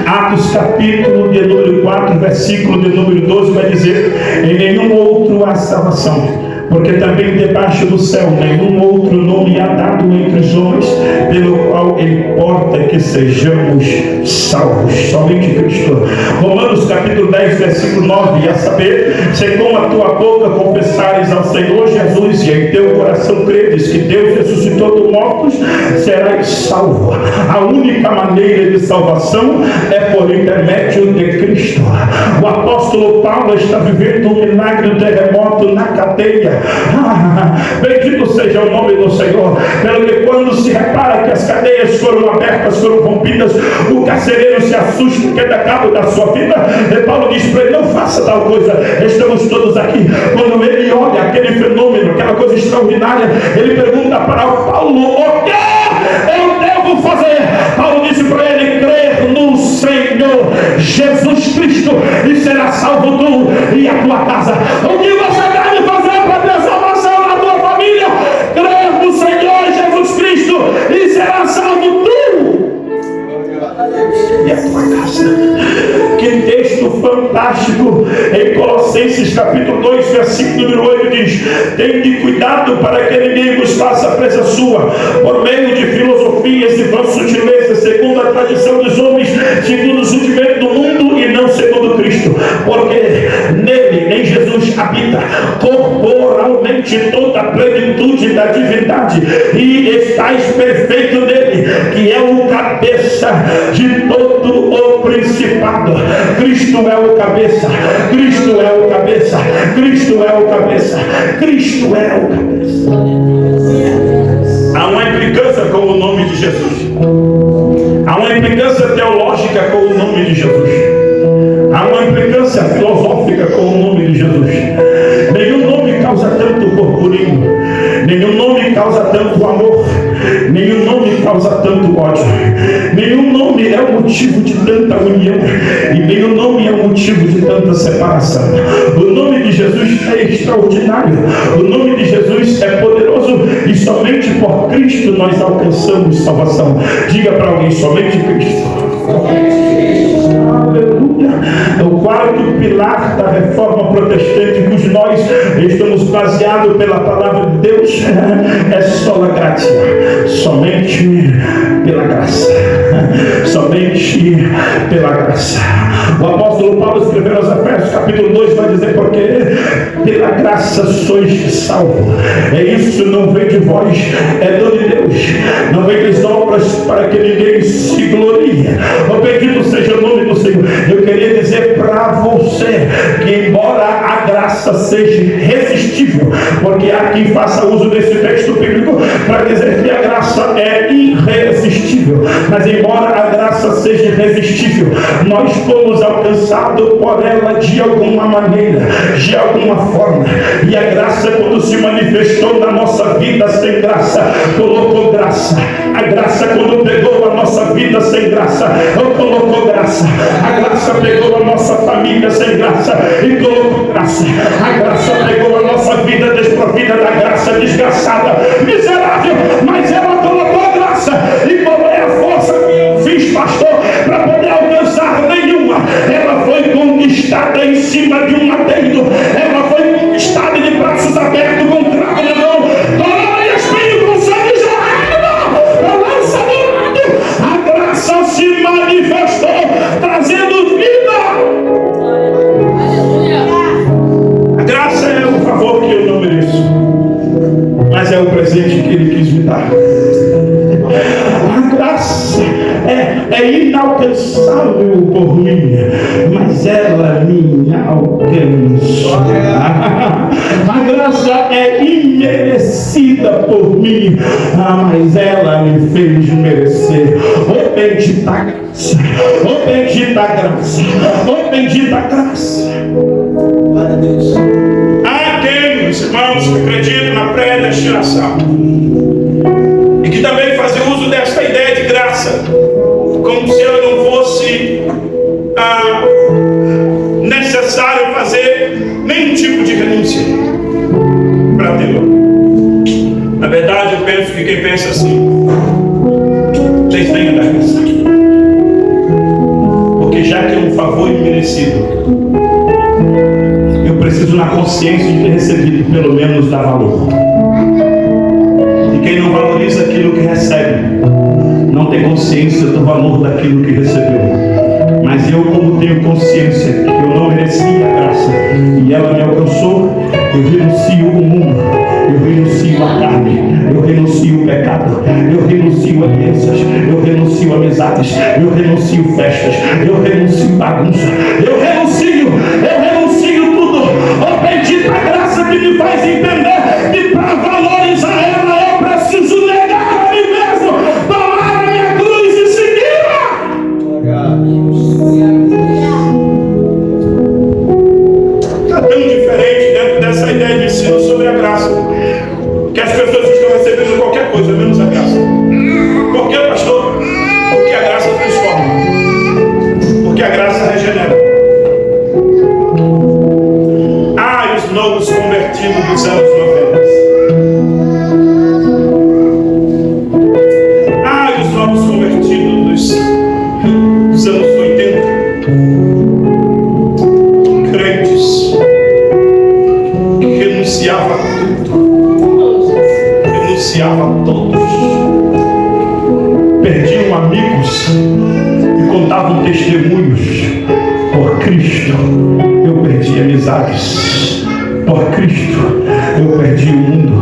Atos capítulo de número 4, versículo de número 12 vai dizer: em nenhum outro há salvação, porque também debaixo do céu nenhum outro nome há dado entre os homens, pelo qual importa que sejamos salvos. Somente Cristo. Romanos capítulo 10, versículo 9, a saber, se com a tua boca confessares ao Senhor Jesus e em teu coração credes que Deus ressuscitou dos mortos, serás salvo. A única maneira de salvação é por intermédio de Cristo. O apóstolo Paulo está vivendo um milagre do terremoto na cadeia. Bendito seja o nome do Senhor. Pelo que quando se repara que as cadeias foram abertas, foram rompidas, o carcereiro se assusta, queda cabo da sua vida, e Paulo diz para ele: não faça tal coisa, estamos todos aqui. Quando ele olha aquele fenômeno, aquela coisa extraordinária, ele pergunta para Paulo: o que eu devo fazer? Paulo disse para ele: crer no Senhor Jesus Cristo e será salvo tu e a tua casa. O que você deve fazer para ter salvação na tua família? Crer no Senhor Jesus Cristo e será salvo tu e a tua casa. Que texto fantástico! Em Colossenses capítulo 2, versículo número 8 diz: tende cuidado para que ninguém vos faça presa sua, por meio de filosofias e vãs sutilezas, segundo a tradição dos homens, segundo os rudimentos do mundo e não segundo Cristo, porque nele, em Jesus, habita corporalmente toda a plenitude da divindade, e estáis perfeito nele, que é o cabeça de todo o principado. Cristo é o cabeça. Cristo é o cabeça. Cristo é o cabeça. Cristo é o cabeça. Há uma implicância com o nome de Jesus. Há uma implicância teológica com o nome de Jesus. Há uma implicância filosófica com o nome de Jesus. Nenhum nome causa tanto burburinho. Nenhum nome causa tanto amor. Nenhum nome causa tanto ódio. Nenhum nome é o motivo de tanta união. E nenhum nome é o motivo de tanta separação. O nome de Jesus é extraordinário. O nome de Jesus é poderoso. E somente por Cristo nós alcançamos salvação. Diga para alguém: somente Cristo. Aleluia. O quarto pilar da reforma protestante, cujo nós estamos baseados pela palavra de Deus, é sola gratia. Somente pela graça. Somente pela graça. O apóstolo Paulo escreveu aos Efésios capítulo 2, vai dizer: porque pela graça sois salvos. É isso, não vem de vós, é dom de Deus. Não vem das obras para que ninguém se glorie. O bendito seja o nome do Senhor. Eu queria dizer para você que, embora a graça seja irresistível, porque há quem faça uso desse texto bíblico para dizer que a graça é irresistível, mas embora a graça seja irresistível, nós fomos alcançados por ela de alguma maneira, de alguma forma. E a graça, quando se manifestou na nossa vida sem graça, colocou graça. A graça, quando pegou a nossa vida sem graça, colocou graça. A graça pegou a nossa família sem graça e colocou graça. A graça pegou a nossa vida desprovida da graça, desgraçada, miserável, mas ela colocou merecida. A graça é inalcançável por mim, mas ela me alcançou. A graça é imerecida por mim, mas ela me fez merecer. Oh, bendita graça, oh, bendita graça, oh, bendita graça. Glória a Deus. Há quem, os irmãos, que acreditam na predestinação e que também fazem uso desta ideia de graça como se ela não fosse necessário fazer nenhum tipo de renúncia para tê-la. Na verdade, eu penso que quem pensa assim desdenha da graça, porque já que é um favor imerecido, eu preciso, na consciência de ter recebido, pelo menos dar valor. E quem não valoriza aquilo que recebe não tem consciência do valor daquilo que recebeu. Mas eu, como tenho consciência que eu não merecia a graça e ela me alcançou, eu renuncio o mundo, eu renuncio a carne, eu renuncio o pecado, eu renuncio alianças, eu renuncio amizades, eu renuncio festas, eu renuncio bagunça, eu renuncio tudo. Oh, bendita graça que me faz entender que para valorizar ela eu preciso negar a mim mesmo, tomar a minha cruz e segui-la. Glória a Deus. Está tão diferente dentro dessa ideia de ensino sobre a graça, que as pessoas estão recebendo qualquer coisa, menos a graça. Por quê, pastor? Porque a graça transforma, porque a graça regenera. Ah, os novos convertidos dos anos 90. Ah, os novos convertidos dos anos 80. Crentes que renunciavam a tudo, renunciavam a todos, perdiam amigos e contavam testemunhos. Por Cristo eu perdi amizades, por Cristo eu perdi o mundo,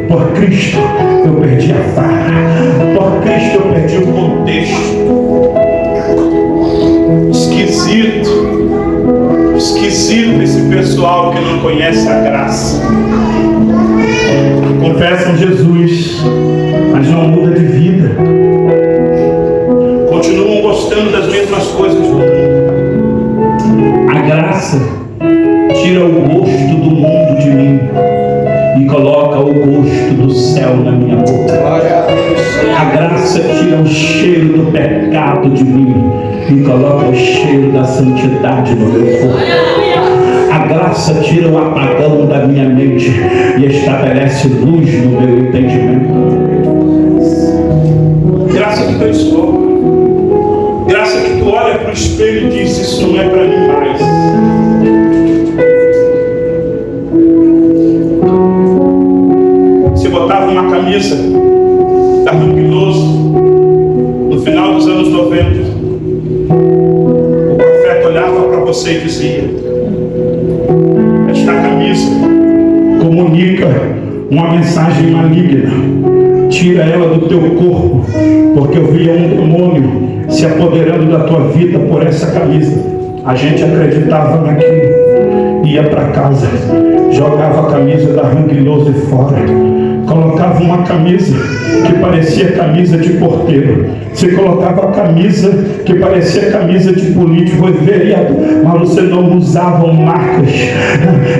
por Cristo eu perdi a farra, por Cristo eu perdi o contexto. Esquisito esse pessoal que não conhece a graça. Confessam Jesus, mas não muda de vida. Continuam gostando das mesmas coisas do mundo. A graça tira o gosto do mundo de mim e coloca o gosto do céu na minha boca. Glória a Deus. A graça tira o cheiro do pecado de mim e coloca o cheiro da santidade no meu corpo. A graça tira o apagão da minha mente e estabelece luz no meu entendimento. Graça que transforma. Graça que tu olha para o espelho e diz: isso não é para mim mais. Você botava uma camisa da Ranguiloso no final dos anos 90. O profeta olhava para você e dizia: esta camisa comunica uma mensagem maligna, tira ela do teu corpo, porque eu via um demônio se apoderando da tua vida por essa camisa. A gente acreditava naquilo, ia para casa, jogava a camisa da Ranguiloso fora, colocava uma camisa que parecia camisa de porteiro, você colocava a camisa que parecia camisa de político e vereador, mas você não usava marcas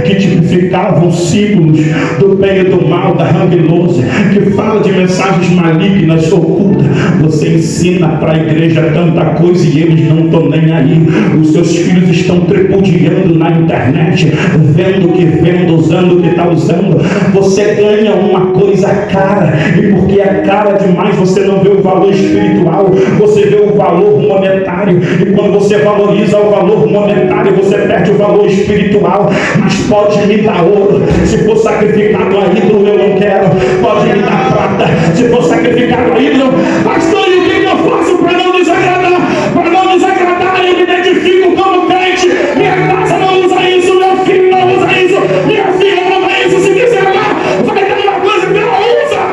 que tipificavam símbolos do bem e do mal da Ranguiloso, que fala de mensagens malignas, ocultas. Você ensina para a igreja tanta coisa e eles não estão nem aí. Os seus filhos estão tripudiando na internet, vendo o que vendo, usando o que está usando. Você ganha uma coisa cara, e porque é cara demais, você não vê o valor espiritual, você vê o valor monetário, e quando você valoriza o valor monetário, você perde o valor espiritual. Mas pode me dar ouro, se for sacrificado a ídolo eu não quero. Pode me dar prata, se for sacrificado a ídolo. Pastor, e o que eu faço para não desagradar? Para não desagradar, eu me identifico como crente. Minha casa não usa isso, meu filho não usa isso, minha filha não usa isso. Se quiser lá, vai dar uma coisa que ela usa.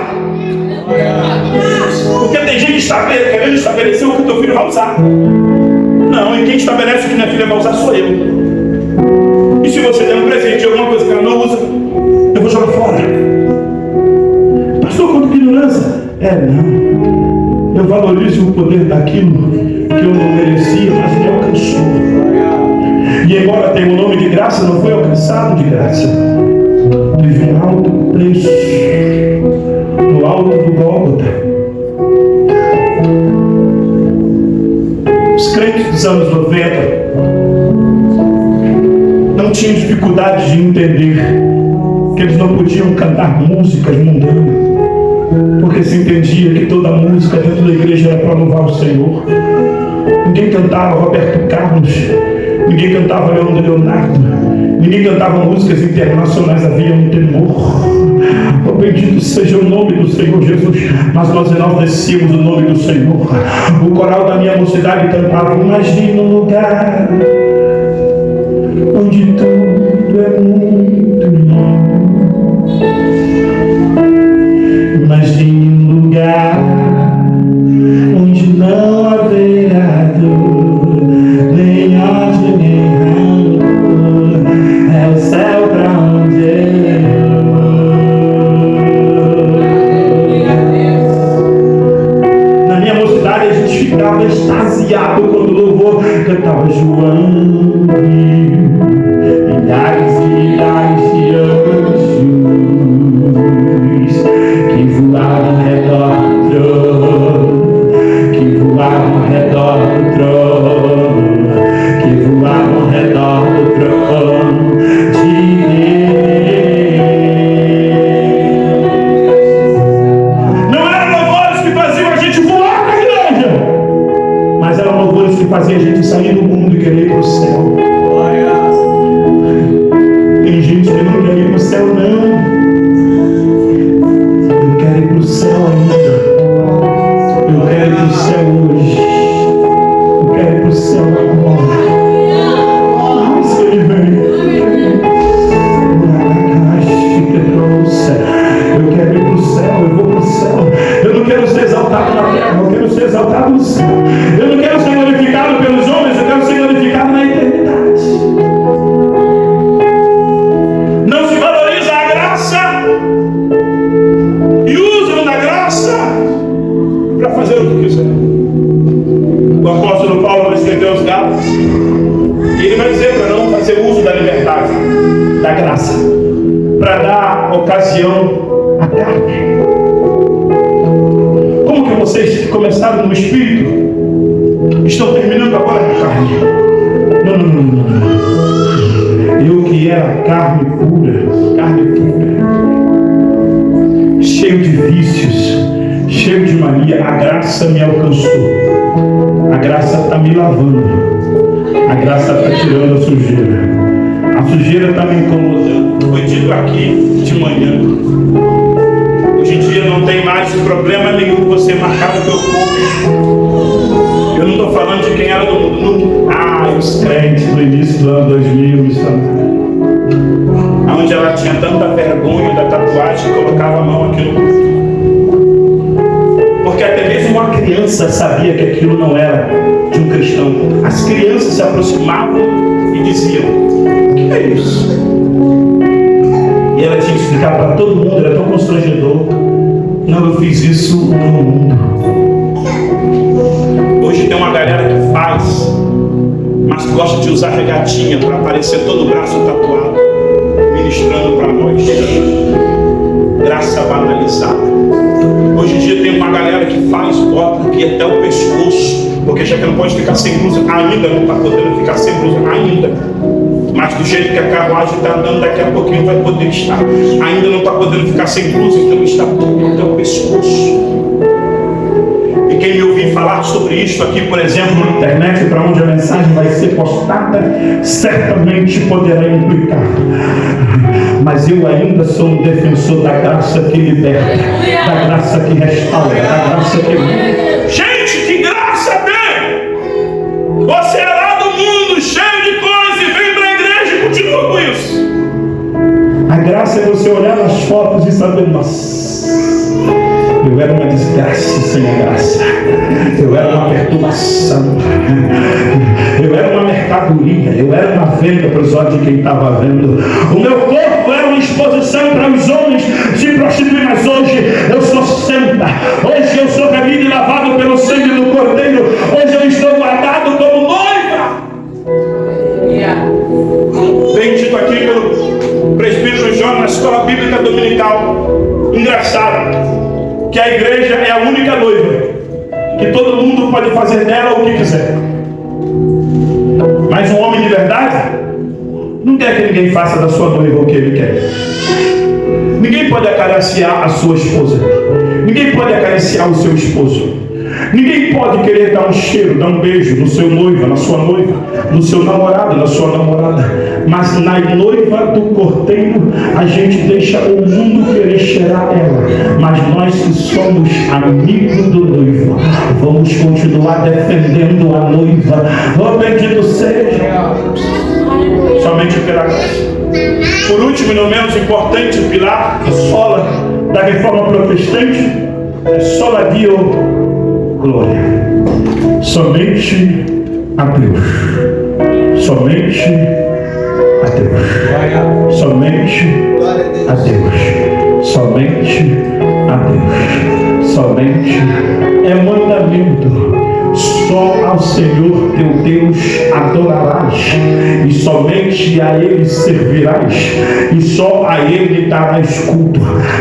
querendo estabelecer o que o teu filho vai usar. Não, e quem estabelece o que minha filha vai usar sou eu. E se você der um presente de alguma coisa que ela não usa, eu vou jogar fora. Pastor, quanto ignorância? Não. Eu valorizo o poder daquilo que eu não merecia, mas me alcançou. E embora tenha o nome de graça, não foi alcançado de graça. Teve um alto preço no alto do Gólgota. Os crentes dos anos 90 não tinham dificuldade de entender que eles não podiam cantar músicas mundanas, porque se entendia que toda música dentro da igreja era para louvar o Senhor. Ninguém cantava Roberto Carlos, ninguém cantava Leonardo, ninguém cantava músicas internacionais, havia um temor. Oh, bendito seja o nome do Senhor Jesus. Mas nós enaltecíamos o nome do Senhor. O coral da minha mocidade cantava: imagine um lugar onde tudo é muito lindo. Imagine um lugar onde não haverá dor, nem ódio, nem rancor. É o céu pra onde eu vou. Na minha mocidade a gente ficava extasiado quando o louvor cantava João, milhares e milhares de anjos que voavam ao redor do trono, que voavam ao redor do trono, que voavam ao redor do trono de Deus. Não eram louvores que faziam a gente voar na igreja, mas eram louvores que faziam a gente sair do mundo e querer ir para o céu. Tem gente que não quer ir para o céu, não. Eu quero ir para o céu ainda. Eu quero ir para o céu hoje. Eu quero ir para o céu agora. Ai, se ele vem. Eu quero ir para o céu, eu vou para o céu. Eu não quero ser exaltado na terra, eu quero ser exaltado no céu. Eu não quero ser glorificado pelos homens, eu quero ser glorificado na eternidade. Não se valoriza a graça e usam da graça para fazer o que quiser. O apóstolo Paulo vai escrever aos Gálatas e ele vai dizer para não fazer uso da liberdade, da graça, para dar ocasião à carne. Como que vocês começaram no espírito, estão terminando agora na carne? Não. Eu que era carne pura, cheio de vícios, cheio de mania, a graça me alcançou. A graça está me lavando. A graça está tirando a sujeira. A sujeira está me incomodando. Foi dito aqui de manhã. Hoje em dia não tem mais problema nenhum você marcar o teu corpo. Eu não estou falando de quem era do mundo. Os crentes no início do ano 2000, onde ela tinha tanta vergonha da tatuagem que colocava a mão aqui no corpo. Porque até mesmo uma criança sabia que aquilo não era de um cristão. As crianças se aproximavam e diziam: o que é isso? E ela tinha que explicar para todo mundo, era tão constrangedor. Não, eu fiz isso no mundo. Hoje tem uma galera que faz, mas gosta de usar regatinha para aparecer todo o braço tatuado, ministrando para nós. Graça banalizada. Hoje em dia tem uma galera que faz, bota aqui até o pescoço, porque já que não pode ficar sem blusa, ainda não está podendo ficar sem blusa, ainda. Mas do jeito que a carruagem está andando, daqui a pouquinho vai poder estar. Ainda não está podendo ficar sem blusa, então está tudo até o pescoço. E quem me ouvir falar sobre isso aqui, por exemplo, na internet, para onde a mensagem vai ser postada, certamente poderá implicar. Mas eu ainda sou um defensor da graça que liberta, da graça que restaura, da graça que... Gente, que graça tem! Você é lá do mundo, cheio de coisa, e vem para a igreja e continua com isso. A graça é você olhar nas fotos e saber, nossa, Eu era uma desgraça sem graça. Eu era uma perturbação. Eu era uma mercadoria. Eu era uma venda para os olhos de quem estava vendo. O meu corpo era uma exposição para os homens se prostituir. Mas hoje eu sou santa. Hoje eu sou remido e lavado pelo sangue do Cordeiro. Hoje eu estou guardado como noiva. Bem dito aqui pelo presbítero João na escola bíblica dominical. Engraçado que a igreja é a única noiva que todo mundo pode fazer dela o que quiser. Mas um homem de verdade não quer que ninguém faça da sua noiva o que ele quer. Ninguém pode acariciar a sua esposa. Ninguém pode acariciar o seu esposo. Ninguém pode querer dar um cheiro, dar um beijo no seu noivo, na sua noiva, no seu namorado, na sua namorada. Mas na noiva do Cordeiro, a gente deixa o mundo querer cheirar ela. Mas nós que somos amigos do noivo, vamos continuar defendendo a noiva. Oh, bendito seja. Somente pela graça. Por último e não menos importante, o pilar, a sola da reforma protestante, é sola Dio glória. Somente a Deus. Somente a Deus. Somente a Deus. Somente a Deus. Somente é mandamento. Só ao Senhor teu Deus adorarás, e somente a Ele servirás, e só a Ele darás culto.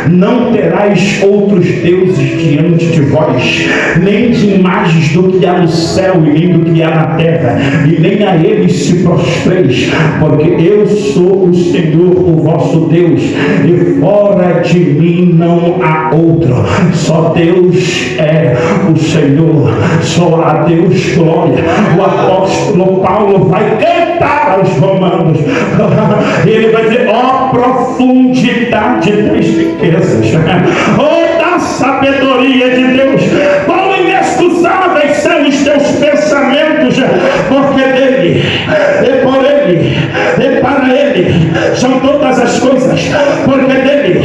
Não terás outros deuses diante de vós, nem de imagens do que há no céu e nem do que há na terra, e nem a eles se prostreis, porque eu sou o Senhor, o vosso Deus, e fora de mim não há outro. Só Deus é o Senhor, só a Deus glória. O apóstolo Paulo vai cantar aos romanos. Ele vai dizer: ó profundidade das riquezas, ó da sabedoria de Deus, quão inexcusáveis são os teus pensamentos, porque dele, e por ele, e para ele são todas as coisas, porque dele,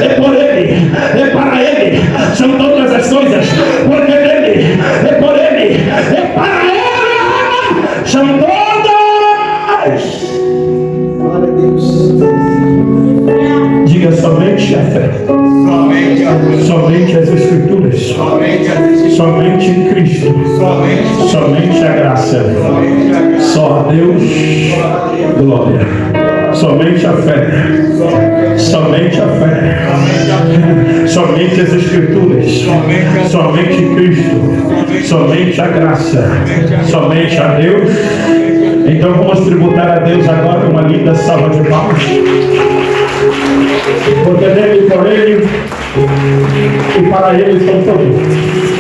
e por ele, e para ele são todas as coisas, porque dele, e por ele, e para ele são todas. Glória a Deus. Diga: somente a fé, Somente a Deus. somente as Escrituras, Somente a Deus. somente em Cristo, Somente. somente a graça, Somente a Deus. só a Deus glória, somente a fé, somente a fé, somente as Escrituras, somente Cristo, somente a graça, somente a Deus. Então vamos tributar a Deus agora uma linda salva de palmas, porque dele, por ele e para ele são todos.